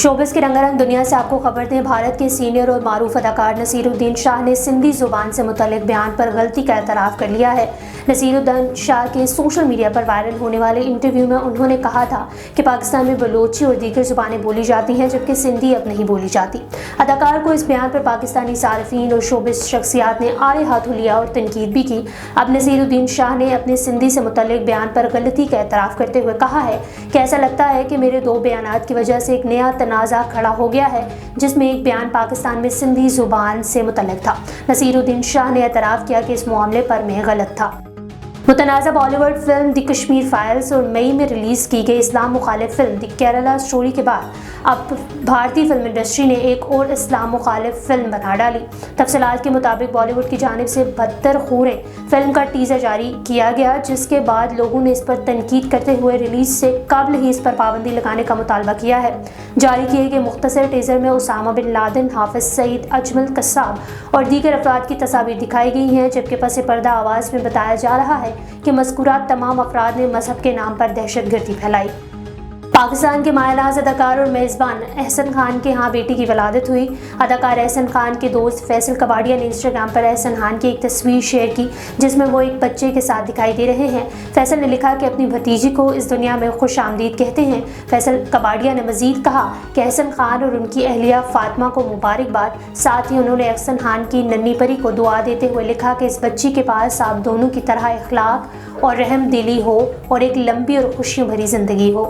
Showbiz की रंगारंग दुनिया से आपको खबर दें। भारत के सीनियर और मारूफ अदाकार नसीरुद्दीन शाह ने सिंधी जुबान से मुतल्लिक बयान पर गलती का एतराफ़ कर लिया है। नसीरुद्दीन शाह के सोशल मीडिया पर वायरल होने वाले इंटरव्यू में उन्होंने कहा था कि पाकिस्तान में बलोची और दीगर जुबानें बोली जाती हैं, जबकि सिंधी अब नहीं बोली जाती। अदाकार को इस बयान पर पाकिस्तानी सार्फिन और शोबिस शख्सियात ने आड़े हाथों लिया और तनकीद भी की। अब नसीरुद्दीन शाह ने अपने सिंधी से मुतल्लिक बयान पर गलती का एतराफ़ करते हुए कहा है कि ऐसा लगता है कि मेरे दो बयानात की वजह से एक नया तनाज़ा खड़ा हो गया है, जिसमें एक बयान पाकिस्तान में सिंधी जुबान से मुतल्लिक था। नसीरुद्दीन शाह ने एतराफ़ किया कि इस मामले पर मैं गलत था। मुतनाज़ा Bollywood film the Kashmir files और मई में रिलीज़ की गई इस्लाम मुखालिफ फिल्म द केरला स्टोरी के बाद अब भारतीय फिल्म इंडस्ट्री ने एक और इस्लाम मुखालिफ फिल्म बना डाली। तफसीलात के मुताबिक बॉलीवुड की जानिब से 72 खूरे फिल्म का टीज़र जारी किया गया, जिसके बाद लोगों ने इस पर तनकीद करते हुए रिलीज़ से कबल ही इस पर पाबंदी लगाने का मुतालबा किया है। जारी किए गए मुख्तसर टीज़र में उसामा बिन लादेन, हाफिज़ सईद, अजमल कस्साब और दीगर अफराद की तस्वीर दिखाई गई हैं, जबकि पस पर्दा आवाज़ में बताया जा रहा है कि मज़कूरा तमाम अफराद ने मजहब के नाम पर दहशतगर्दी फैलाई। पाकिस्तान के मायनाज़ अदाकार और मेज़बान एहसन खान के यहाँ बेटी की वलादत हुई। अदाकार एहसन खान के दोस्त फैसल कबाड़िया ने इंस्टाग्राम पर एहसन खान की एक तस्वीर शेयर की, जिसमें वो एक बच्चे के साथ दिखाई दे रहे हैं। फैसल ने लिखा कि अपनी भतीजी को इस दुनिया में खुश आमदीद कहते हैं। फैसल कबाड़िया ने मज़ीद कहा कि एहसन खान और उनकी अहलिया फातिमा को मुबारकबाद। साथ ही उन्होंने एहसन खान की नन्ही परी को दुआ देते हुए लिखा कि इस बच्ची के पास आप दोनों की तरह इखलाक और रहम दिली हो और एक लंबी और खुशियों भरी ज़िंदगी हो।